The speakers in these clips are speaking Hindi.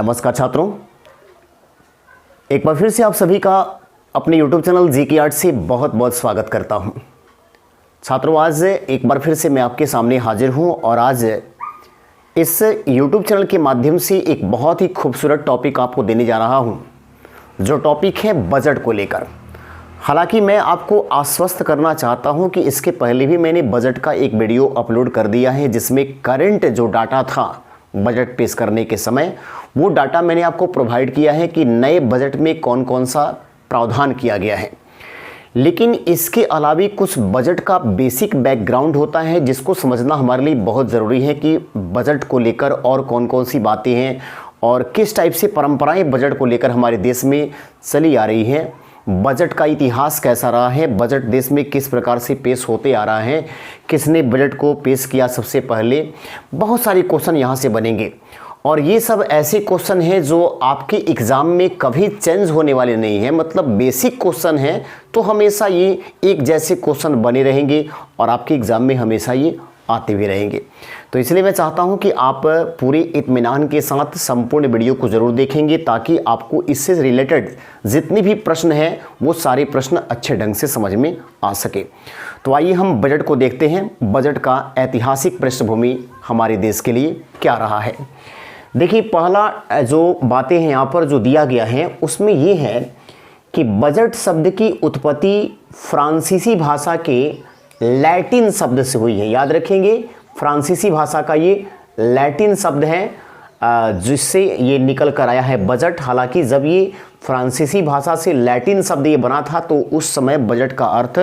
नमस्कार छात्रों, एक बार फिर से आप सभी का अपने YouTube चैनल जीके आर्ट से बहुत बहुत स्वागत करता हूं। छात्रों, आज एक बार फिर से मैं आपके सामने हाजिर हूं और आज इस YouTube चैनल के माध्यम से एक बहुत ही खूबसूरत टॉपिक आपको देने जा रहा हूं, जो टॉपिक है बजट को लेकर। हालांकि मैं आपको आश्वस्त करना चाहता हूं कि इसके पहले भी मैंने बजट का एक वीडियो अपलोड कर दिया है, जिसमें करंट जो डाटा था बजट पेश करने के समय, वो डाटा मैंने आपको प्रोवाइड किया है कि नए बजट में कौन कौन सा प्रावधान किया गया है। लेकिन इसके अलावा कुछ बजट का बेसिक बैकग्राउंड होता है, जिसको समझना हमारे लिए बहुत ज़रूरी है कि बजट को लेकर और कौन कौन सी बातें हैं और किस टाइप से परंपराएं बजट को लेकर हमारे देश में चली आ रही हैं। बजट का इतिहास कैसा रहा है, बजट देश में किस प्रकार से पेश होते आ रहा है, किसने बजट को पेश किया सबसे पहले, बहुत सारे क्वेश्चन यहाँ से बनेंगे। और ये सब ऐसे क्वेश्चन हैं जो आपके एग्ज़ाम में कभी चेंज होने वाले नहीं हैं। मतलब बेसिक क्वेश्चन हैं तो हमेशा ये एक जैसे क्वेश्चन बने रहेंगे और आपके एग्ज़ाम में हमेशा ये आते भी रहेंगे। तो इसलिए मैं चाहता हूं कि आप पूरे इत्मीनान के साथ संपूर्ण वीडियो को ज़रूर देखेंगे, ताकि आपको इससे रिलेटेड जितने भी प्रश्न हैं वो सारे प्रश्न अच्छे ढंग से समझ में आ सके। तो आइए हम बजट को देखते हैं। बजट का ऐतिहासिक पृष्ठभूमि हमारे देश के लिए क्या रहा है। देखिए, पहला जो बातें हैं यहाँ पर जो दिया गया है उसमें ये है कि बजट शब्द की उत्पत्ति फ्रांसीसी भाषा के लैटिन शब्द से हुई है। याद रखेंगे, फ्रांसीसी भाषा का ये लैटिन शब्द है जिससे ये निकल कर आया है बजट। हालांकि जब ये फ्रांसीसी भाषा से लैटिन शब्द ये बना था तो उस समय बजट का अर्थ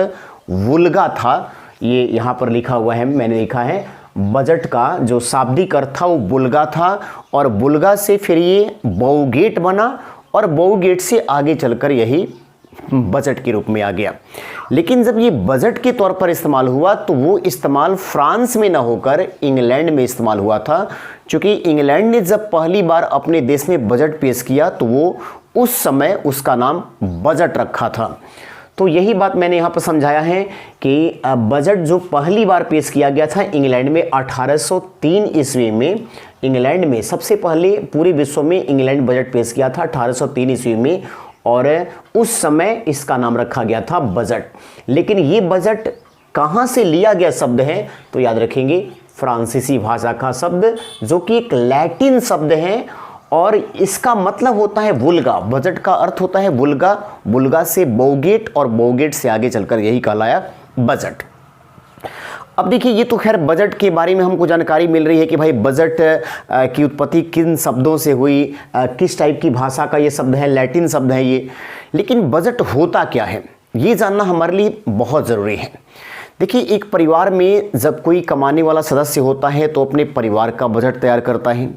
वुल्गा था। ये यहाँ पर लिखा हुआ है, मैंने लिखा है बजट का जो शाब्दिक अर्थ था वो बुल्गा था, और बुल्गा से फिर ये बहुगेट बना और बहुगेट से आगे चलकर यही बजट के रूप में आ गया। लेकिन जब ये बजट के तौर पर इस्तेमाल हुआ तो वो इस्तेमाल फ्रांस में ना होकर इंग्लैंड में इस्तेमाल हुआ था, क्योंकि इंग्लैंड ने जब पहली बार अपने देश में बजट पेश किया तो वो उस समय उसका नाम बजट रखा था। तो यही बात मैंने यहाँ पर समझाया है कि बजट जो पहली बार पेश किया गया था इंग्लैंड में 1803 ईस्वी में, इंग्लैंड में सबसे पहले पूरे विश्व में इंग्लैंड बजट पेश किया था 1803 ईस्वी में, और उस समय इसका नाम रखा गया था बजट। लेकिन ये बजट कहाँ से लिया गया शब्द है तो याद रखेंगे फ्रांसीसी भाषा का शब्द, जो कि एक लैटिन शब्द है और इसका मतलब होता है वुल्गा। बजट का अर्थ होता है वुल्गा, वुल्गा से बहुगेट और बहुगेट से आगे चलकर यही कहलाया बजट। अब देखिए, ये तो खैर बजट के बारे में हमको जानकारी मिल रही है कि भाई बजट की उत्पत्ति किन शब्दों से हुई, किस टाइप की भाषा का ये शब्द है, लैटिन शब्द है ये। लेकिन बजट होता क्या है ये जानना हमारे लिए बहुत ज़रूरी है। देखिए, एक परिवार में जब कोई कमाने वाला सदस्य होता है तो अपने परिवार का बजट तैयार करता है।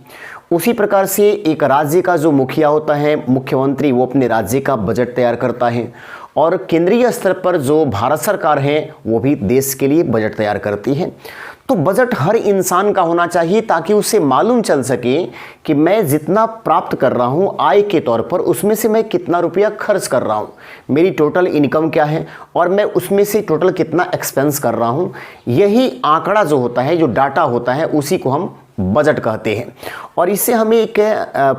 उसी प्रकार से एक राज्य का जो मुखिया होता है, मुख्यमंत्री, वो अपने राज्य का बजट तैयार करता है। और केंद्रीय स्तर पर जो भारत सरकार है वो भी देश के लिए बजट तैयार करती है। तो बजट हर इंसान का होना चाहिए, ताकि उसे मालूम चल सके कि मैं जितना प्राप्त कर रहा हूँ आय के तौर पर, उसमें से मैं कितना रुपया खर्च कर रहा हूँ, मेरी टोटल इनकम क्या है और मैं उसमें से टोटल कितना एक्सपेंस कर रहा हूँ। यही आंकड़ा जो होता है, जो डाटा होता है, उसी को हम बजट कहते हैं। और इससे हमें एक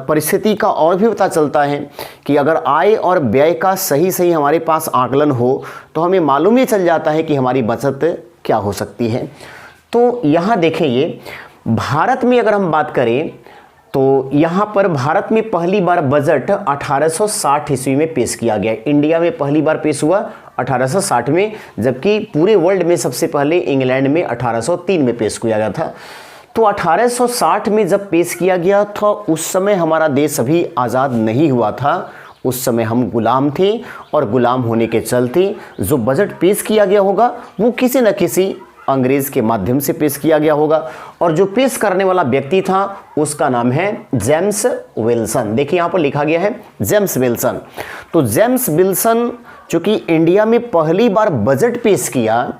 परिस्थिति का और भी पता चलता है कि अगर आय और व्यय का सही सही हमारे पास आकलन हो तो हमें मालूम ही चल जाता है कि हमारी बचत क्या हो सकती है। तो यहाँ देखें, ये भारत में अगर हम बात करें तो यहाँ पर भारत में पहली बार बजट 1860 ईस्वी में पेश किया गया। इंडिया में पहली बार पेश हुआ 1860 में, जबकि पूरे वर्ल्ड में सबसे पहले इंग्लैंड में 1803 में पेश किया गया था। तो 1860 में जब पेश किया गया था उस समय हमारा देश अभी आज़ाद नहीं हुआ था। उस समय हम गुलाम थे और गुलाम होने के चलते जो बजट पेश किया गया होगा वो किसी न किसी अंग्रेज़ के माध्यम से पेश किया गया होगा। और जो पेश करने वाला व्यक्ति था उसका नाम है जेम्स विल्सन। देखिए, यहाँ पर लिखा गया है जेम्स विल्सन। तो जेम्स विल्सन चूँकि इंडिया में पहली बार बजट पेश किया,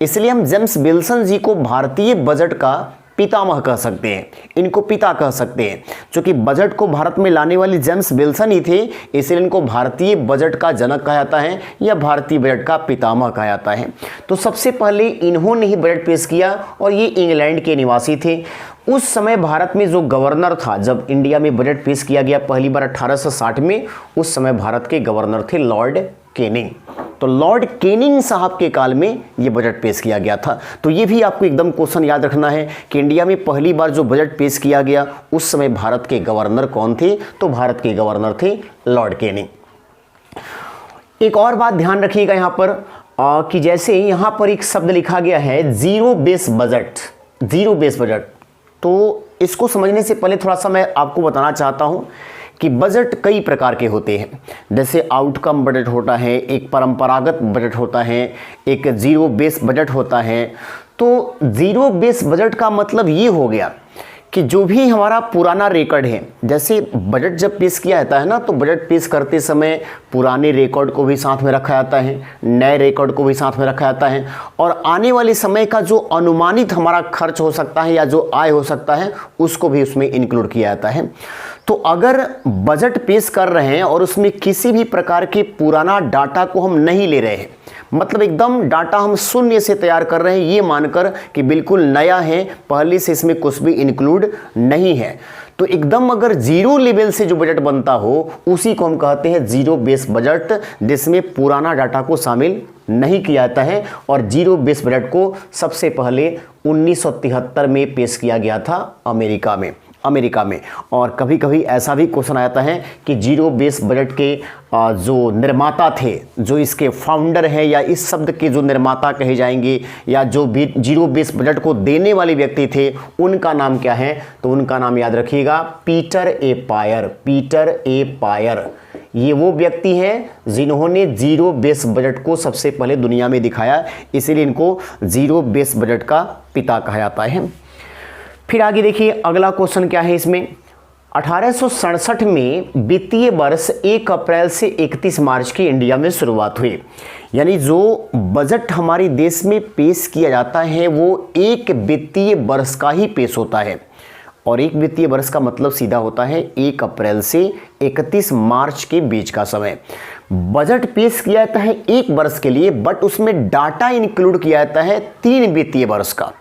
इसलिए हम जेम्स विल्सन जी को भारतीय बजट का पितामह कह सकते हैं, इनको पिता कह सकते हैं। क्योंकि बजट को भारत में लाने वाले जेम्स विल्सन ही थे, इसलिए इनको भारतीय बजट का जनक कहा जाता है या भारतीय बजट का पितामह कहा जाता है। तो सबसे पहले इन्होंने ही बजट पेश किया और ये इंग्लैंड के निवासी थे। उस समय भारत में जो गवर्नर था, जब इंडिया में बजट पेश किया गया पहली बार 1860 में, उस समय भारत के गवर्नर थे लॉर्ड कैनिंग। तो लॉर्ड कैनिंग साहब के काल में ये बजट पेश किया गया था। तो ये भी आपको एकदम क्वेश्चन याद रखना है कि इंडिया में पहली बार जो बजट पेश किया गया उस समय भारत के गवर्नर कौन थे? तो भारत के गवर्नर थे लॉर्ड कैनिंग। एक और बात ध्यान रखिएगा यहाँ पर कि जैसे यहाँ पर एक शब्द लिखा गया है zero base budget, zero base budget. तो इसको समझने से पहले थोड़ा सा मैं आपको बताना चाहता हूँ कि बजट कई प्रकार के होते हैं। जैसे आउटकम बजट होता है, एक परंपरागत बजट होता है, एक जीरो बेस बजट होता है। तो जीरो बेस बजट का मतलब ये हो गया कि जो भी हमारा पुराना रिकॉर्ड है, जैसे बजट जब पेश किया जाता है ना, तो बजट पेश करते समय पुराने रिकॉर्ड को भी साथ में रखा जाता है, नए रिकॉर्ड को भी साथ में रखा जाता है, और आने वाले समय का जो अनुमानित हमारा खर्च हो सकता है या जो आय हो सकता है उसको भी उसमें इंक्लूड किया जाता है। तो अगर बजट पेश कर रहे हैं और उसमें किसी भी प्रकार के पुराना डाटा को हम नहीं ले रहे हैं, मतलब एकदम डाटा हम शून्य से तैयार कर रहे हैं ये मानकर कि बिल्कुल नया है, पहले से इसमें कुछ भी इंक्लूड नहीं है, तो एकदम अगर जीरो लेवल से जो बजट बनता हो उसी को हम कहते हैं जीरो बेस बजट, जिसमें पुराना डाटा को शामिल नहीं किया जाता है। और जीरो बेस बजट को सबसे पहले 1973 में पेश किया गया था अमेरिका में। और कभी कभी ऐसा भी क्वेश्चन आता है कि जीरो बेस बजट के जो निर्माता थे, जो इसके फाउंडर हैं या इस शब्द के जो निर्माता कहे जाएंगे या जो भी जीरो बेस बजट को देने वाले व्यक्ति थे, उनका नाम क्या है? तो उनका नाम याद रखिएगा, पीटर ए पायर। पीटर ए पायर ये वो व्यक्ति हैं जिन्होंने जीरो बेस बजट को सबसे पहले दुनिया में दिखाया, इसीलिए इनको जीरो बेस बजट का पिता कहा जाता है। फिर आगे देखिए अगला क्वेश्चन क्या है इसमें। 1867 में वित्तीय वर्ष 1 अप्रैल से 31 मार्च की इंडिया में शुरुआत हुई। यानी जो बजट हमारे देश में पेश किया जाता है वो एक वित्तीय वर्ष का ही पेश होता है, और एक वित्तीय वर्ष का मतलब सीधा होता है 1 अप्रैल से 31 मार्च के बीच का समय। बजट पेश किया जाता है एक वर्ष के लिए, बट उसमें डाटा इंक्लूड किया जाता है 3 वित्तीय वर्ष का।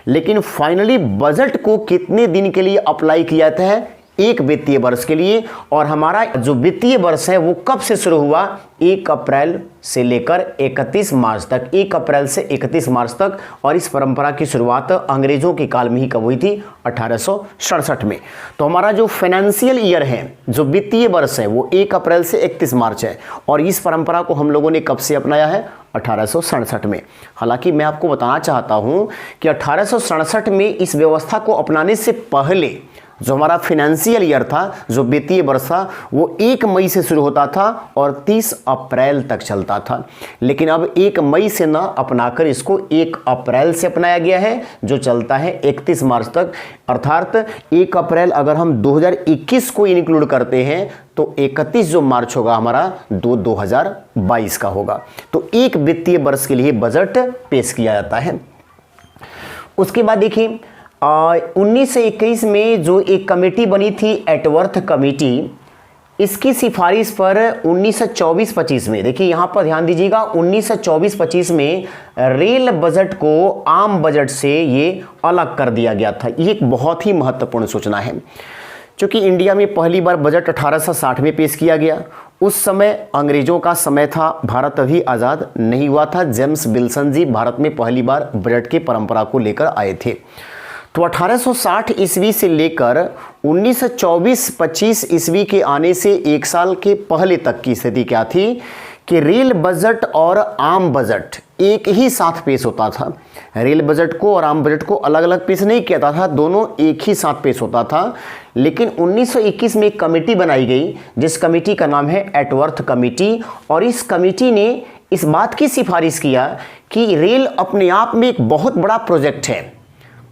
लेकिन फाइनली बजट को कितने दिन के लिए अप्लाई किया जाता है? 1 वित्तीय वर्ष के लिए। और हमारा जो वित्तीय वर्ष है वो कब से शुरू हुआ? 1 अप्रैल से लेकर 31 मार्च तक, 1 अप्रैल से 31 मार्च तक। और इस परंपरा की शुरुआत अंग्रेजों के काल में ही कब हुई थी? 1867 में। तो हमारा जो फाइनेंशियल ईयर है, जो वित्तीय वर्ष है, वो 1 अप्रैल से 31 मार्च है। और इस परंपरा को हम लोगों ने कब से अपनाया है? 1867 में। हालांकि मैं आपको बताना चाहता हूं कि 1867 में इस व्यवस्था को अपनाने से पहले जो हमारा फाइनेंशियल ईयर था, जो वित्तीय वर्ष था, वो 1 मई से शुरू होता था और 30 अप्रैल तक चलता था। लेकिन अब 1 मई से न अपनाकर इसको 1 अप्रैल से अपनाया गया है, जो चलता है 31 मार्च तक। अर्थात 1 अप्रैल अगर हम 2021 को इंक्लूड करते हैं तो 31 जो मार्च होगा हमारा 2022 का होगा। तो एक वित्तीय वर्ष के लिए बजट पेश किया जाता है। उसके बाद देखिए 1921 में जो एक कमेटी बनी थी, एटवर्थ कमेटी, इसकी सिफारिश पर 1924-25 में, देखिए यहाँ पर ध्यान दीजिएगा, 1924-25 में रेल बजट को आम बजट से ये अलग कर दिया गया था। ये एक बहुत ही महत्वपूर्ण सूचना है, क्योंकि इंडिया में पहली बार बजट 1860 में पेश किया गया। उस समय अंग्रेजों का समय था, भारत अभी आज़ाद नहीं हुआ था। जेम्स विल्सन जी भारत में पहली बार बजट की परंपरा को लेकर आए थे। तो 1860 ईस्वी से लेकर 1924-25 ईस्वी के आने से 1 साल के पहले तक की स्थिति क्या थी कि रेल बजट और आम बजट एक ही साथ पेश होता था। रेल बजट को और आम बजट को अलग अलग पेश नहीं किया था, दोनों एक ही साथ पेश होता था। लेकिन 1921 में एक कमेटी बनाई गई, जिस कमेटी का नाम है एटवर्थ कमेटी, और इस कमेटी ने इस बात की सिफारिश किया कि रेल अपने आप में एक बहुत बड़ा प्रोजेक्ट है।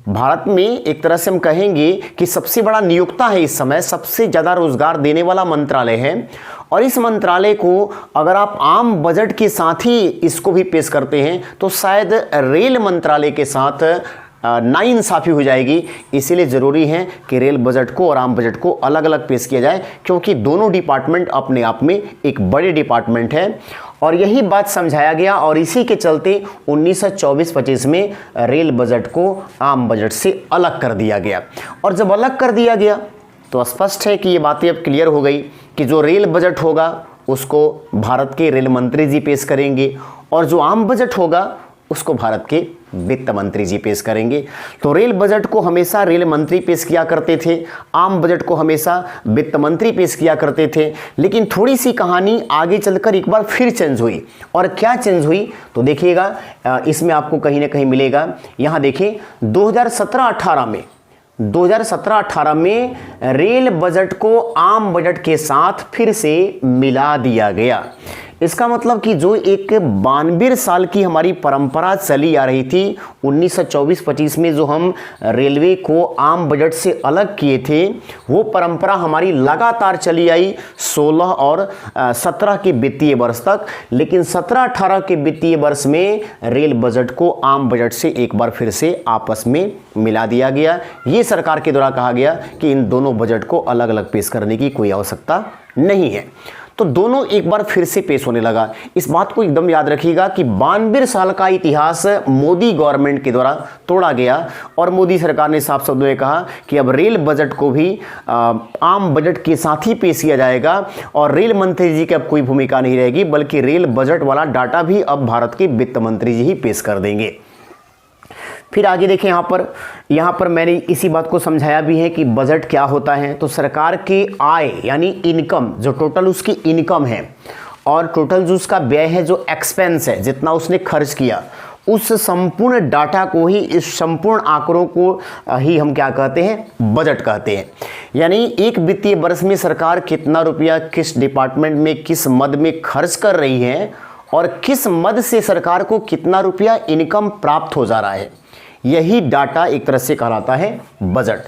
भारत में एक तरह से हम कहेंगे कि सबसे बड़ा नियोक्ता है, इस समय सबसे ज़्यादा रोजगार देने वाला मंत्रालय है। और इस मंत्रालय को अगर आप आम बजट के साथ ही इसको भी पेश करते हैं तो शायद रेल मंत्रालय के साथ नाइंसाफ़ी हो जाएगी। इसीलिए ज़रूरी है कि रेल बजट को और आम बजट को अलग अलग पेश किया जाए, क्योंकि दोनों डिपार्टमेंट अपने आप में एक बड़े डिपार्टमेंट है। और यही बात समझाया गया और इसी के चलते 1924-25 में रेल बजट को आम बजट से अलग कर दिया गया। और जब अलग कर दिया गया तो स्पष्ट है कि ये बातें अब क्लियर हो गई कि जो रेल बजट होगा उसको भारत के रेल मंत्री जी पेश करेंगे और जो आम बजट होगा उसको भारत के वित्त मंत्री जी पेश करेंगे। तो रेल बजट को हमेशा रेल मंत्री पेश किया करते थे, आम बजट को हमेशा वित्त मंत्री पेश किया करते थे। लेकिन थोड़ी सी कहानी आगे चलकर एक बार फिर चेंज हुई। और क्या चेंज हुई तो देखिएगा, इसमें आपको कहीं ना कहीं मिलेगा। यहाँ देखिए 2017-18 में रेल बजट को आम बजट के साथ फिर से मिला दिया गया। इसका मतलब कि जो एक 92 साल की हमारी परंपरा चली आ रही थी, 1924-25 में जो हम रेलवे को आम बजट से अलग किए थे, वो परंपरा हमारी लगातार चली आई 16 और 17 के वित्तीय वर्ष तक। लेकिन 17-18 के वित्तीय वर्ष में रेल बजट को आम बजट से एक बार फिर से आपस में मिला दिया गया। ये सरकार के द्वारा कहा गया कि इन दोनों बजट को अलग अलग पेश करने की कोई आवश्यकता नहीं है। तो दोनों एक बार फिर से पेश होने लगा। इस बात को एकदम याद रखिएगा कि 92 साल का इतिहास मोदी गवर्नमेंट के द्वारा तोड़ा गया और मोदी सरकार ने साफ शब्दों में कहा कि अब रेल बजट को भी आम बजट के साथ ही पेश किया जाएगा और रेल मंत्री जी की अब कोई भूमिका नहीं रहेगी, बल्कि रेल बजट वाला डाटा भी अब भारत के वित्त मंत्री जी ही पेश कर देंगे। फिर आगे देखें, यहाँ पर मैंने इसी बात को समझाया भी है कि बजट क्या होता है। तो सरकार की आय यानी इनकम, जो टोटल उसकी इनकम है और टोटल जो उसका व्यय है, जो एक्सपेंस है, जितना उसने खर्च किया, उस संपूर्ण डाटा को ही, इस संपूर्ण आंकड़ों को ही हम क्या कहते हैं, बजट कहते हैं। यानी एक वित्तीय वर्ष में सरकार कितना रुपया किस डिपार्टमेंट में किस मद में खर्च कर रही है और किस मद से सरकार को कितना रुपया इनकम प्राप्त हो जा रहा है, यही डाटा एक तरह से कहलाता है बजट।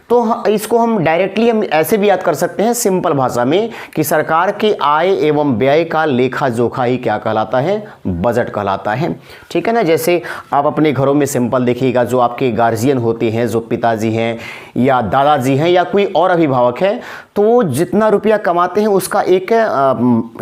तो इसको हम डायरेक्टली हम ऐसे भी याद कर सकते हैं सिंपल भाषा में कि सरकार के आय एवं व्यय का लेखा जोखा ही क्या कहलाता है, बजट कहलाता है। ठीक है ना। जैसे आप अपने घरों में सिंपल देखिएगा, जो आपके गार्जियन होते हैं, जो पिताजी हैं या दादाजी हैं या कोई और अभिभावक है, तो वो जितना रुपया कमाते हैं उसका एक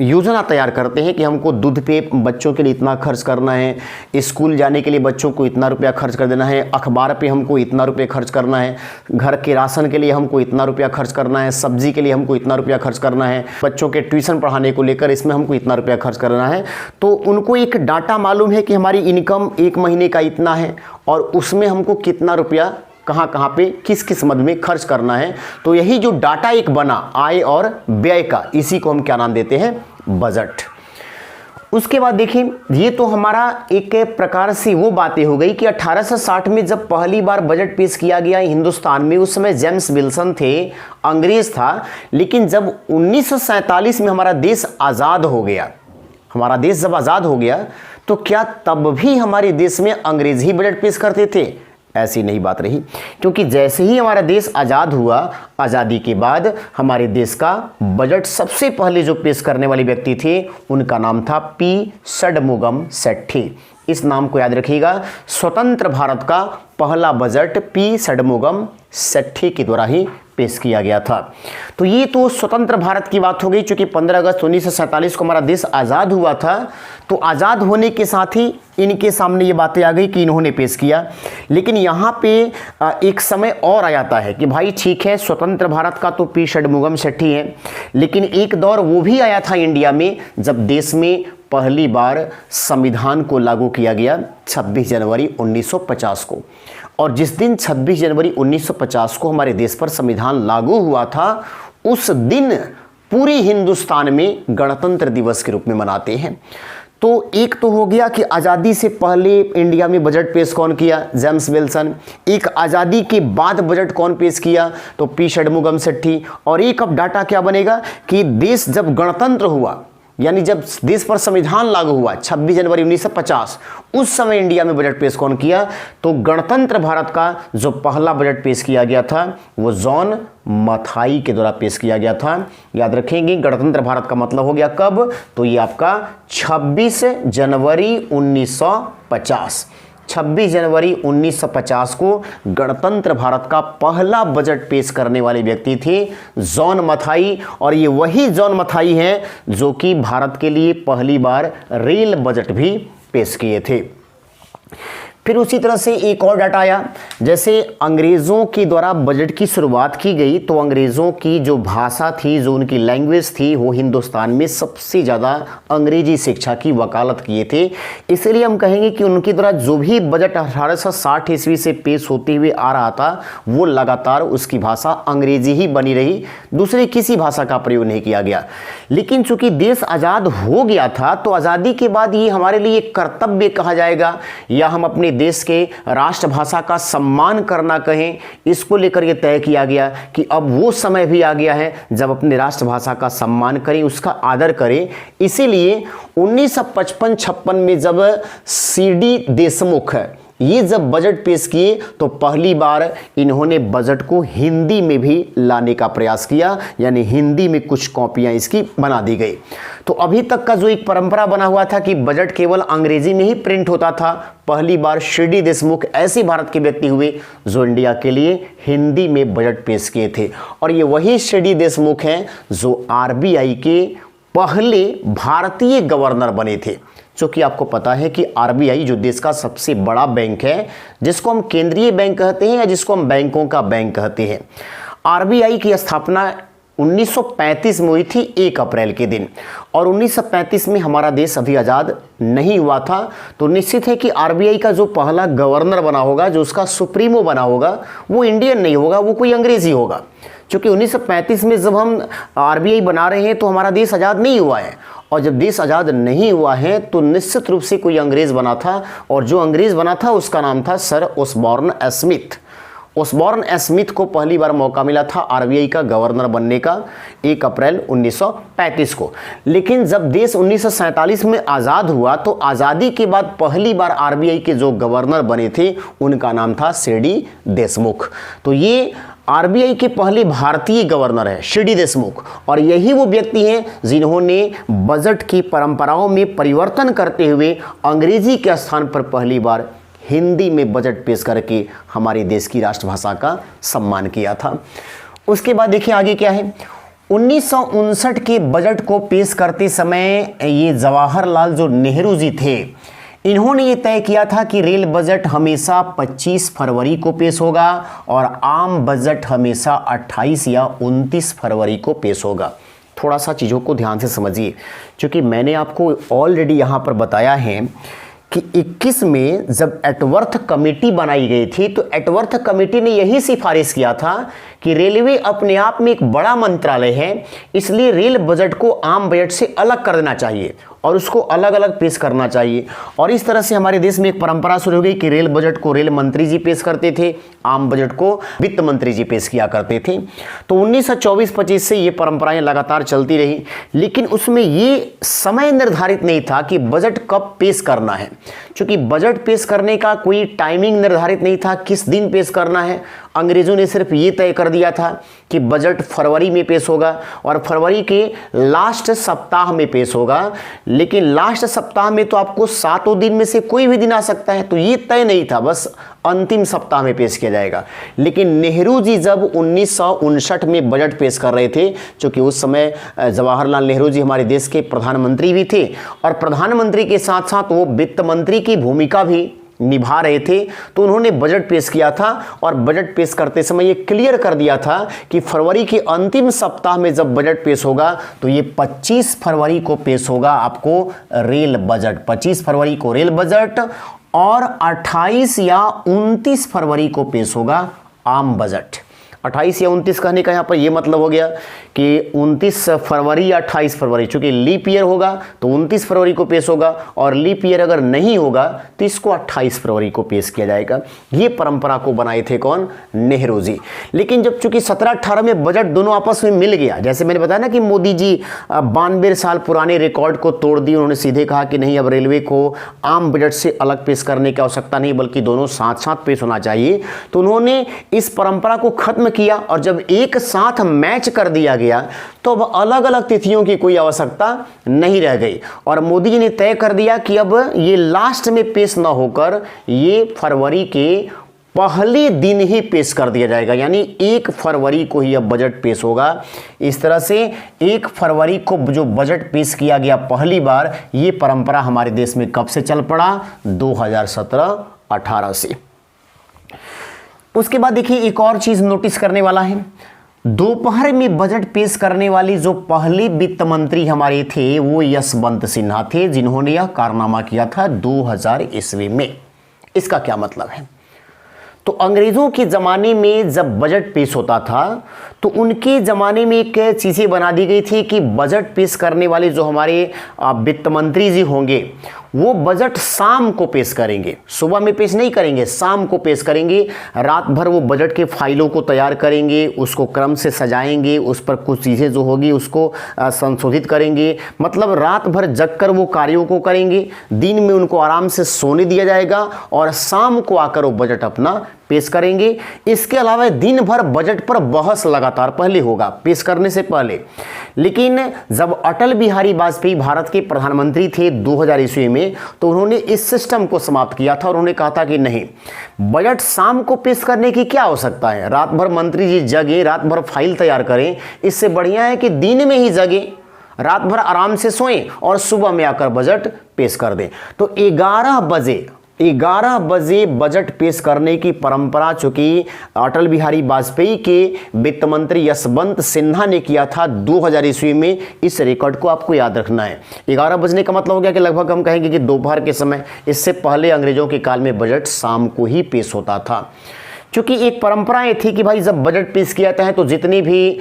योजना तैयार करते हैं कि हमको दूध पे बच्चों के लिए इतना खर्च करना है, स्कूल जाने के लिए बच्चों को इतना रुपया खर्च कर देना है, अखबार पे हमको इतना रुपया खर्च करना है, घर के राशन के लिए हमको इतना रुपया खर्च करना है, सब्जी के लिए हमको इतना रुपया खर्च करना है, बच्चों के ट्यूशन पढ़ाने को लेकर इसमें हमको इतना रुपया खर्च करना है। तो उनको एक डाटा मालूम है कि हमारी इनकम एक महीने का इतना है और उसमें हमको कितना रुपया कहाँ कहाँ पे किस किस मद में खर्च करना है। तो यही जो डाटा एक बना आय और व्यय का, इसी को हम क्या नाम देते हैं, बजट। उसके बाद देखिए, ये तो हमारा एक प्रकार से वो बातें हो गई कि 1860 में जब पहली बार बजट पेश किया गया हिंदुस्तान में, उस समय जेम्स विल्सन थे, अंग्रेज था। लेकिन जब 1947 में हमारा देश आज़ाद हो गया, हमारा देश जब आज़ाद हो गया, तो क्या तब भी हमारे देश में अंग्रेज ही बजट पेश करते थे? ऐसी नहीं बात रही, क्योंकि जैसे ही हमारा देश आज़ाद हुआ, आज़ादी के बाद हमारे देश का बजट सबसे पहले जो पेश करने वाले व्यक्ति थे, उनका नाम था पी षडमुगम सेट्ठी। इस नाम को याद रखिएगा। स्वतंत्र भारत का पहला बजट पी षडमुगम सेट्ठी के द्वारा ही पेश किया गया था। तो ये तो स्वतंत्र भारत की बात हो गई, क्योंकि 15 अगस्त 1947 को हमारा देश आज़ाद हुआ था। तो आज़ाद होने के साथ ही इनके सामने ये बातें आ गई कि इन्होंने पेश किया। लेकिन यहाँ पे एक समय और आ जाता है कि भाई ठीक है, स्वतंत्र भारत का तो पी षडमुगम सेट्ठी है, लेकिन एक दौर वो भी आया था इंडिया में जब देश में पहली बार संविधान को लागू किया गया 26 जनवरी 1950 को। और जिस दिन 26 जनवरी 1950 को हमारे देश पर संविधान लागू हुआ था, उस दिन पूरे हिंदुस्तान में गणतंत्र दिवस के रूप में मनाते हैं। तो एक तो हो गया कि आज़ादी से पहले इंडिया में बजट पेश कौन किया, जेम्स विल्सन। एक आज़ादी के बाद बजट कौन पेश किया, तो पी षडमुगम सेट्ठी। और एक अब डाटा क्या बनेगा कि देश जब गणतंत्र हुआ, यानी जब देश पर संविधान लागू हुआ 26 जनवरी 1950, उस समय इंडिया में बजट पेश कौन किया, तो गणतंत्र भारत का जो पहला बजट पेश किया गया था वो जॉन मथाई के द्वारा पेश किया गया था। याद रखेंगे, गणतंत्र भारत का मतलब हो गया कब, तो ये आपका 26 जनवरी 1950। 26 जनवरी 1950 को गणतंत्र भारत का पहला बजट पेश करने वाले व्यक्ति थे जॉन मथाई। और ये वही जॉन मथाई हैं जो कि भारत के लिए पहली बार रेल बजट भी पेश किए थे। फिर उसी तरह से एक और डाटा आया, जैसे अंग्रेज़ों के द्वारा बजट की शुरुआत की गई तो अंग्रेज़ों की जो भाषा थी, जो उनकी लैंग्वेज थी, वो हिंदुस्तान में सबसे ज़्यादा अंग्रेजी शिक्षा की वकालत किए थे। इसलिए हम कहेंगे कि उनके द्वारा जो भी बजट 1860 ईस्वी से पेश होते हुए आ रहा था वो लगातार उसकी भाषा अंग्रेजी ही बनी रही, दूसरी किसी भाषा का प्रयोग नहीं किया गया। लेकिन चूंकि देश आज़ाद हो गया था तो आज़ादी के बाद ये हमारे लिए एक कर्तव्य कहा जाएगा या हम अपने देश के राष्ट्रभाषा का सम्मान करना कहें, इसको लेकर यह तय किया गया कि अब वो समय भी आ गया है जब अपने राष्ट्रभाषा का सम्मान करें, उसका आदर करें। इसीलिए 1955-56 में जब सीडी देशमुख ये जब बजट पेश किए तो पहली बार इन्होंने बजट को हिंदी में भी लाने का प्रयास किया, यानी हिंदी में कुछ कॉपियां इसकी बना दी गई। तो अभी तक का जो एक परंपरा बना हुआ था कि बजट केवल अंग्रेजी में ही प्रिंट होता था, पहली बार सीडी देशमुख ऐसे भारत के व्यक्ति हुए जो इंडिया के लिए हिंदी में बजट पेश किए थे। और ये वही सीडी देशमुख हैं जो आरबीआई के पहले भारतीय गवर्नर बने थे। क्योंकि आपको पता है कि आरबीआई जो देश का सबसे बड़ा बैंक है, जिसको हम केंद्रीय बैंक कहते हैं या जिसको हम बैंकों का बैंक कहते हैं, आरबीआई की स्थापना 1935 में हुई थी 1 अप्रैल के दिन। और 1935 में हमारा देश अभी आज़ाद नहीं हुआ था, तो निश्चित है कि आरबीआई का जो पहला गवर्नर बना होगा, जो उसका सुप्रीमो बना होगा, वो इंडियन नहीं होगा, वो कोई अंग्रेजी होगा। क्योंकि 1935 में जब हम आरबीआई बना रहे हैं तो हमारा देश आज़ाद नहीं हुआ है, और जब देश आज़ाद नहीं हुआ है तो निश्चित रूप से कोई अंग्रेज़ बना था, और जो अंग्रेज़ बना था उसका नाम था sir Osborne Smith. Osborne Smith को पहली बार मौका मिला था आरबीआई का गवर्नर बनने का 1 अप्रैल 1935 को। लेकिन जब देश 1947 में आज़ाद हुआ तो आज़ादी के बाद पहली बार आरबीआई के जो गवर्नर बने थे उनका नाम था सीडी देशमुख। तो ये आरबीआई के पहले भारतीय गवर्नर है सीडी देशमुख, और यही वो व्यक्ति हैं जिन्होंने बजट की परंपराओं में परिवर्तन करते हुए अंग्रेजी के स्थान पर पहली बार हिंदी में बजट पेश करके हमारे देश की राष्ट्रभाषा का सम्मान किया था। उसके बाद देखिए आगे क्या है। 1959 के बजट को पेश करते समय ये जवाहरलाल जो नेहरू जी थे, इन्होंने ये तय किया था कि रेल बजट हमेशा 25 फरवरी को पेश होगा और आम बजट हमेशा 28 या 29 फरवरी को पेश होगा। थोड़ा सा चीज़ों को ध्यान से समझिए, क्योंकि मैंने आपको ऑलरेडी यहाँ पर बताया है कि 21 में जब एटवर्थ कमेटी बनाई गई थी तो एटवर्थ कमेटी ने यही सिफारिश किया था कि रेलवे अपने आप में एक बड़ा मंत्रालय है, इसलिए रेल बजट को आम बजट से अलग कर देना चाहिए और उसको अलग अलग पेश करना चाहिए। और इस तरह से हमारे देश में एक परंपरा शुरू हो गई कि रेल बजट को रेल मंत्री जी पेश करते थे, आम बजट को वित्त मंत्री जी पेश किया करते थे। तो 1924-25 से ये परंपराएं लगातार चलती रही, लेकिन उसमें ये समय निर्धारित नहीं था कि बजट कब पेश करना है, क्योंकि बजट पेश करने का कोई टाइमिंग निर्धारित नहीं था, किस दिन पेश करना है। अंग्रेज़ों ने सिर्फ ये तय कर दिया था कि बजट फरवरी में पेश होगा और फरवरी के लास्ट सप्ताह में पेश होगा। लेकिन लास्ट सप्ताह में तो आपको 7 दिन में से कोई भी दिन आ सकता है, तो ये तय नहीं था, बस अंतिम सप्ताह में पेश किया जाएगा। लेकिन नेहरू जी जब 1959 में बजट पेश कर रहे थे, क्योंकि उस समय जवाहरलाल नेहरू जी हमारे देश के प्रधानमंत्री भी थे और प्रधानमंत्री के साथ साथ वो वित्त मंत्री की भूमिका भी निभा रहे थे, तो उन्होंने बजट पेश किया था। और बजट पेश करते समय ये क्लियर कर दिया था कि फरवरी के अंतिम सप्ताह में जब बजट पेश होगा तो ये 25 फरवरी को पेश होगा आपको रेल बजट, 25 फरवरी को रेल बजट और 28 या 29 फरवरी को पेश होगा आम बजट। 28 या 29 कहने का यहाँ पर ये मतलब हो गया कि 29 फरवरी या 28 फरवरी, चूंकि लीप ईयर होगा तो 29 फरवरी को पेश होगा और लीप ईयर अगर नहीं होगा तो इसको 28 फरवरी को पेश किया जाएगा। ये परंपरा को बनाए थे कौन? नेहरू जी। लेकिन जब चूंकि 17-18 में बजट दोनों आपस में मिल गया, जैसे मैंने बताया ना कि मोदी जी 92 साल पुराने रिकॉर्ड को तोड़ दिए, उन्होंने सीधे कहा कि नहीं, अब रेलवे को आम बजट से अलग पेश करने की आवश्यकता नहीं, बल्कि दोनों साथ साथ पेश होना चाहिए। तो उन्होंने इस परंपरा को खत्म किया और जब एक साथ मैच कर दिया गया तो अब अलग अलग तिथियों की कोई आवश्यकता नहीं रह गई और मोदी जी ने तय कर दिया कि अब ये लास्ट में पेश ना होकर ये फरवरी के पहले दिन ही पेश कर दिया जाएगा, यानी 1 फरवरी को ही अब बजट पेश होगा। इस तरह से 1 फरवरी को जो बजट पेश किया गया पहली बार, ये परंपरा हमारे देश में कब से चल पड़ा? 2017-18 से। उसके बाद देखिए एक और चीज नोटिस करने वाला है, दोपहर में बजट पेश करने वाली जो पहले वित्त मंत्री हमारे थे वो यशवंत सिन्हा थे, जिन्होंने यह कारनामा किया था 2000 ईस्वी में। इसका क्या मतलब है? तो अंग्रेजों के ज़माने में जब बजट पेश होता था तो उनके ज़माने में एक चीज़ें बना दी गई थी कि बजट पेश करने वाले जो हमारे वित्त मंत्री जी होंगे वो बजट शाम को पेश करेंगे, सुबह में पेश नहीं करेंगे, शाम को पेश करेंगे। रात भर वो बजट के फाइलों को तैयार करेंगे, उसको क्रम से सजाएंगे, उस पर कुछ चीज़ें जो होगी उसको संशोधित करेंगे। मतलब रात भर जगकर वो कार्यों को करेंगे, दिन में उनको आराम से सोने दिया जाएगा और शाम को आकर वो बजट अपना पेश करेंगे। इसके अलावा दिन भर बजट पर बहस लगातार पहले होगा पेश करने से पहले। लेकिन जब अटल बिहारी वाजपेयी भारत के प्रधानमंत्री थे 2000 ईस्वी में, तो उन्होंने इस सिस्टम को समाप्त किया था और उन्होंने कहा था कि नहीं, बजट शाम को पेश करने की क्या आवश्यकता है, रात भर मंत्री जी जगे, रात भर फाइल तैयार करें, इससे बढ़िया है कि दिन में ही जगे, रात भर आराम से सोएं और सुबह में आकर बजट पेश कर दें। तो 11 बजे बजट पेश करने की परंपरा चूंकि अटल बिहारी वाजपेयी के वित्त मंत्री यशवंत सिन्हा ने किया था 2000 ईस्वी में, इस रिकॉर्ड को आपको याद रखना है। 11 बजने का मतलब हो गया कि लगभग हम कहेंगे कि दोपहर के समय। इससे पहले अंग्रेजों के काल में बजट शाम को ही पेश होता था। क्योंकि एक परंपराएं थी कि भाई जब बजट पेश किया जाता है तो जितने भी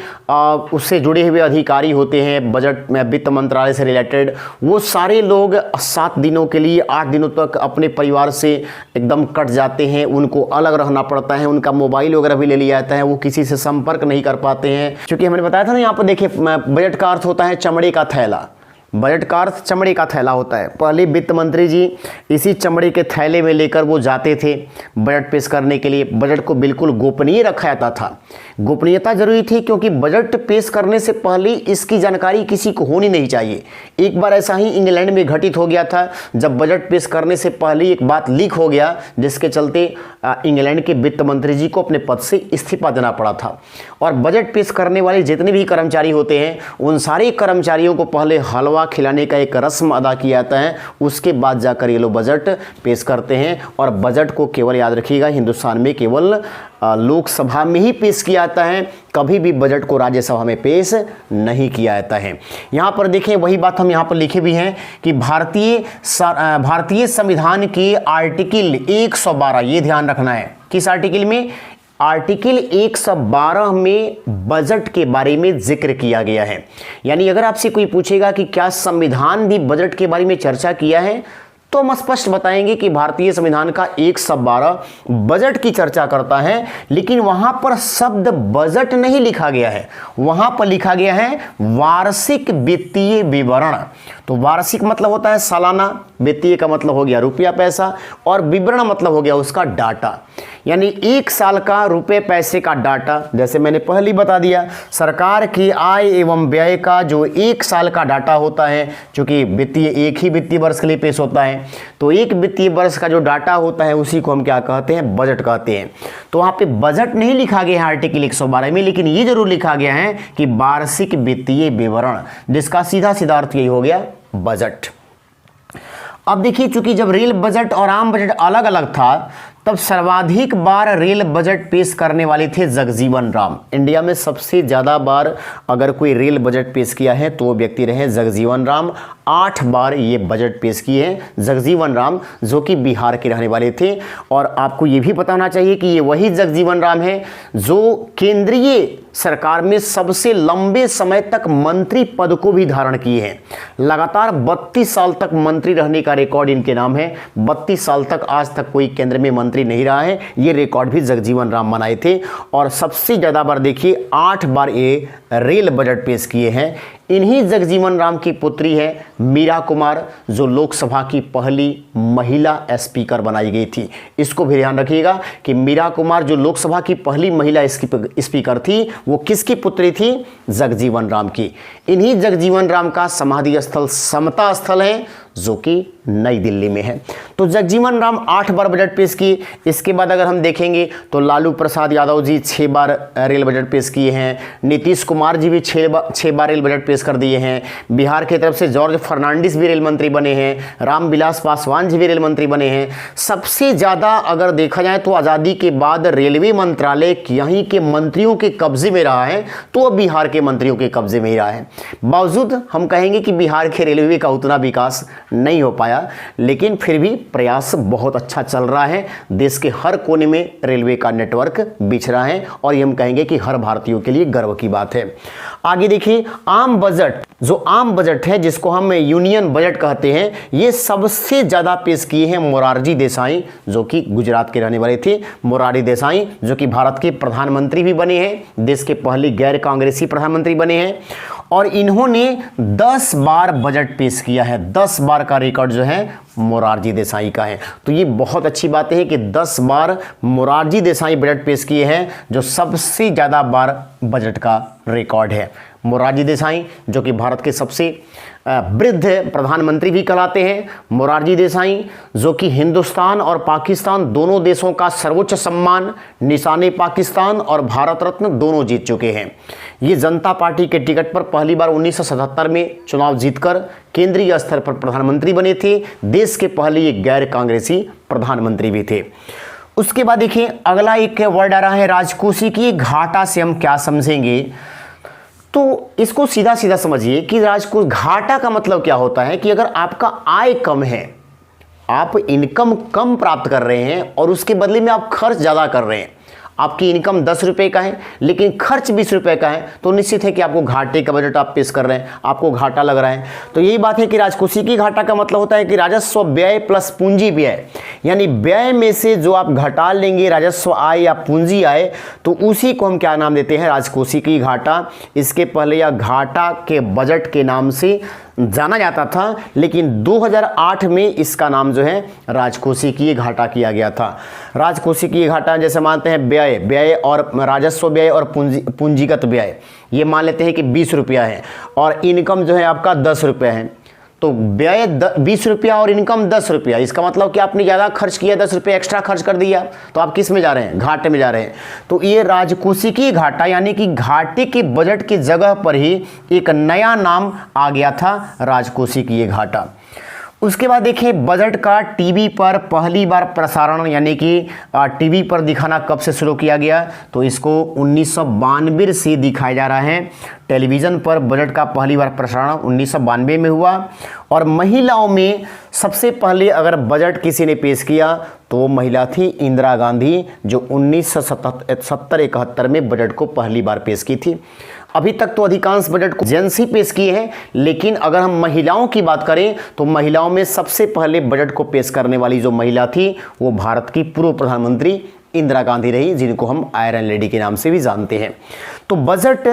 उससे जुड़े हुए अधिकारी होते हैं बजट में, वित्त मंत्रालय से रिलेटेड, वो सारे लोग 7 दिनों के लिए 8 दिनों तक अपने परिवार से एकदम कट जाते हैं, उनको अलग रहना पड़ता है, उनका मोबाइल वगैरह भी ले लिया जाता है, वो किसी से संपर्क नहीं कर पाते हैं। क्योंकि हमने बताया था ना, यहाँ पर देखिए बजट का अर्थ होता है चमड़े का थैला, बजट का अर्थ चमड़े का थैला होता है। पहले वित्त मंत्री जी इसी चमड़े के थैले में लेकर वो जाते थे बजट पेश करने के लिए। बजट को बिल्कुल गोपनीय रखा जाता था, गोपनीयता जरूरी थी क्योंकि बजट पेश करने से पहले इसकी जानकारी किसी को होनी नहीं चाहिए। एक बार ऐसा ही इंग्लैंड में घटित हो गया था, जब बजट पेश करने से पहले एक बात लीक हो गया जिसके चलते इंग्लैंड के वित्त मंत्री जी को अपने पद से इस्तीफा देना पड़ा था। और बजट पेश करने वाले जितने भी कर्मचारी होते हैं उन सारे कर्मचारियों को पहले हलवा खिलाने का एक रस्म अदा किया जाता है, उसके बाद जाकर ये लोग बजट पेश करते हैं। और बजट को केवल याद रखिएगा हिंदुस्तान में केवल लोकसभा में ही पेश किया जाता है, कभी भी बजट को राज्यसभा में पेश नहीं किया जाता है। यहाँ पर देखें वही बात हम यहाँ पर लिखे भी हैं कि भारतीय संविधान के आर्टिकल 112, ये ध्यान रखना है, किस आर्टिकल में? आर्टिकल 112 में बजट के बारे में जिक्र किया गया है। यानी अगर आपसे कोई पूछेगा कि क्या संविधान भी बजट के बारे में चर्चा किया है, तो हम स्पष्ट बताएंगे कि भारतीय संविधान का 112 बजट की चर्चा करता है, लेकिन वहां पर शब्द बजट नहीं लिखा गया है, वहां पर लिखा गया है वार्षिक वित्तीय विवरण। तो वार्षिक मतलब होता है सालाना, वित्तीय का मतलब हो गया रुपया पैसा, और विवरण मतलब हो गया उसका डाटा, यानी 1 साल का रुपए पैसे का डाटा। जैसे मैंने पहले बता दिया, सरकार की आय एवं व्यय का जो 1 साल का डाटा होता है, चूंकि वित्तीय एक ही वित्तीय वर्ष के लिए पेश होता है, तो एक वित्तीय वर्ष का जो डाटा होता है उसी को हम क्या कहते हैं? बजट कहते हैं। तो वहां पे बजट नहीं लिखा गया है आर्टिकल 112 में, लेकिन ये जरूर लिखा गया है कि वार्षिक वित्तीय विवरण, जिसका सीधा सीधा अर्थ यही हो गया बजट। अब देखिए, चूंकि जब रेल बजट और आम बजट अलग अलग था, तब सर्वाधिक बार रेल बजट पेश करने वाले थे जगजीवन राम। इंडिया में सबसे ज़्यादा बार अगर कोई रेल बजट पेश किया है तो वो व्यक्ति रहे जगजीवन राम। 8 बार ये बजट पेश किए हैं जगजीवन राम, जो कि बिहार के रहने वाले थे। और आपको ये भी पता होना चाहिए कि ये वही जगजीवन राम है जो केंद्रीय सरकार में सबसे लंबे समय तक मंत्री पद को भी धारण किए हैं। लगातार 32 साल तक मंत्री रहने का रिकॉर्ड इनके नाम है। 32 साल तक आज तक कोई केंद्र में मंत्री नहीं रहा है, ये रिकॉर्ड भी जगजीवन राम बनाए थे। और सबसे ज़्यादा बार देखिए 8 बार ये रेल बजट पेश किए हैं। इन्हीं जगजीवन राम की पुत्री है मीरा कुमार, जो लोकसभा की पहली महिला स्पीकर बनाई गई थी। इसको भी ध्यान रखिएगा कि मीरा कुमार जो लोकसभा की पहली महिला स्पीकर थी, वो किसकी पुत्री थी? जगजीवन राम की। इन्हीं जगजीवन राम का समाधि स्थल समता स्थल है, जो कि नई दिल्ली में है। तो जगजीवन राम 8 बार बजट पेश किए। इसके बाद अगर हम देखेंगे तो लालू प्रसाद यादव जी 6 बार रेल बजट पेश किए हैं। नीतीश कुमार जी भी 6 बार रेल बजट पेश कर दिए हैं। बिहार की तरफ से जॉर्ज फर्नांडिस भी रेल मंत्री बने हैं। रामविलास पासवान जी भी रेल मंत्री बने हैं। सबसे ज़्यादा अगर देखा जाए तो आज़ादी के बाद रेलवे मंत्रालय यहीं के मंत्रियों के कब्जे में रहा है, तो अब बिहार के मंत्रियों के कब्जे में ही रहा है। बावजूद हम कहेंगे कि बिहार के रेलवे का उतना विकास नहीं हो पाया, लेकिन फिर भी प्रयास बहुत अच्छा चल रहा है। देश के हर कोने में रेलवे का नेटवर्क बिछ रहा है और ये हम कहेंगे कि हर भारतीयों के लिए गर्व की बात है। आगे देखिए, आम बजट, जो आम बजट है जिसको हम यूनियन बजट कहते हैं, ये सबसे ज़्यादा पेश किए हैं मोरारजी देसाई, जो कि गुजरात के रहने वाले थे। मोरारजी देसाई जो कि भारत के प्रधानमंत्री भी बने हैं, देश के पहले गैर कांग्रेसी प्रधानमंत्री बने हैं, और इन्होंने 10 बार बजट पेश किया है। 10 बार का रिकॉर्ड जो है मोरारजी देसाई का है। तो ये बहुत अच्छी बात है कि 10 बार मोरारजी देसाई बजट पेश किए हैं, जो सबसे ज़्यादा बार बजट का रिकॉर्ड है। मोरारजी देसाई जो कि भारत के सबसे वृद्ध प्रधानमंत्री भी कहलाते हैं। मोरारजी देसाई जो कि हिंदुस्तान और पाकिस्तान दोनों देशों का सर्वोच्च सम्मान निशाने पाकिस्तान और भारत रत्न दोनों जीत चुके हैं। ये जनता पार्टी के टिकट पर पहली बार 1977 में चुनाव जीतकर केंद्रीय स्तर पर प्रधानमंत्री बने थे। देश के पहले ये गैर कांग्रेसी प्रधानमंत्री भी थे। उसके बाद देखिए, अगला एक वर्ड आ रहा है राजकोषीय की घाटा से हम क्या समझेंगे। तो इसको सीधा सीधा समझिए कि राजकोष घाटा का मतलब क्या होता है कि अगर आपका आय कम है, आप इनकम कम प्राप्त कर रहे हैं और उसके बदले में आप खर्च ज़्यादा कर रहे हैं, आपकी इनकम 10 रुपये का है लेकिन खर्च 20 रुपये का है, तो निश्चित है कि आपको घाटे का बजट आप पेश कर रहे हैं, आपको घाटा लग रहा है। तो यही बात है कि राजकोषीय की घाटा का मतलब होता है कि राजस्व व्यय प्लस पूंजी व्यय, यानी व्यय में से जो आप घटा लेंगे राजस्व आय या पूंजी आय, तो उसी को हम क्या नाम देते हैं? राजकोषीय की घाटा। इसके पहले यह घाटा के बजट के नाम से जाना जाता था, लेकिन 2008 में इसका नाम जो है राजकोषीय घाटा किया गया था। राजकोषीय घाटा जैसे मानते हैं व्यय और राजस्व व्यय और पूंजीगत व्यय, ये मान लेते हैं कि 20 रुपया है और इनकम जो है आपका 10 रुपये है, तो व्यय 20 रुपया और इनकम 10 रुपया। इसका मतलब कि आपने ज़्यादा खर्च किया, 10 रुपये एक्स्ट्रा खर्च कर दिया, तो आप किस में जा रहे हैं? घाटे में जा रहे हैं। तो ये राजकोषीय घाटा, यानी कि घाटे के बजट की जगह पर ही एक नया नाम आ गया था, राजकोषीय घाटा। उसके बाद देखिए, बजट का टीवी पर पहली बार प्रसारण, यानी कि टीवी पर दिखाना कब से शुरू किया गया? तो इसको 1992 से दिखाया जा रहा है। टेलीविज़न पर बजट का पहली बार प्रसारण 1992 में हुआ। और महिलाओं में सबसे पहले अगर बजट किसी ने पेश किया तो वो महिला थी इंदिरा गांधी, जो 1970-71 में बजट को पहली बार पेश की थी। अभी तक तो अधिकांश बजट को जेंट्स ही पेश किए हैं, लेकिन अगर हम महिलाओं की बात करें तो महिलाओं में सबसे पहले बजट को पेश करने वाली जो महिला थी वो भारत की पूर्व प्रधानमंत्री इंदिरा गांधी रही, जिनको हम आयरन लेडी के नाम से भी जानते हैं। तो बजट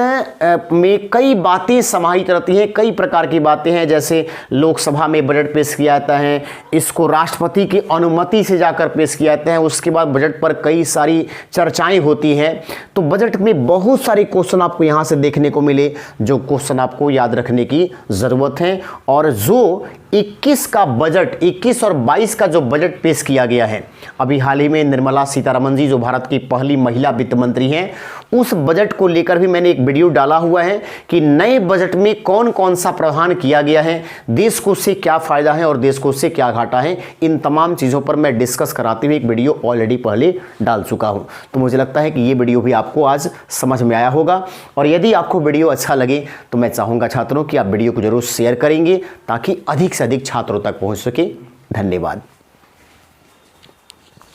में कई बातें समाहित रहती हैं, कई प्रकार की बातें हैं। जैसे लोकसभा में बजट पेश किया जाता है, इसको राष्ट्रपति की अनुमति से जाकर पेश किया जाता है, उसके बाद बजट पर कई सारी चर्चाएं होती हैं। तो बजट में बहुत सारे क्वेश्चन आपको यहाँ से देखने को मिले, जो क्वेश्चन आपको याद रखने की ज़रूरत है। और जो 21 का बजट, 21 और 22 का जो बजट पेश किया गया है, अभी हाल ही में निर्मला सीतारमण जी जो भारत की पहली महिला वित्त मंत्री हैं, उस बजट को लेकर भी मैंने एक वीडियो डाला हुआ है कि नए बजट में कौन कौन सा प्रावधान किया गया है, देश को उससे क्या फ़ायदा है और देश को उससे क्या घाटा है। इन तमाम चीज़ों पर मैं डिस्कस कराते हुए एक वीडियो ऑलरेडी पहले डाल चुका हूँ। तो मुझे लगता है कि ये वीडियो भी आपको आज समझ में आया होगा। और यदि आपको वीडियो अच्छा लगे तो मैं चाहूँगा छात्रों कि आप वीडियो को जरूर शेयर करेंगे, ताकि अधिक से अधिक छात्रों तक पहुँच सके। धन्यवाद।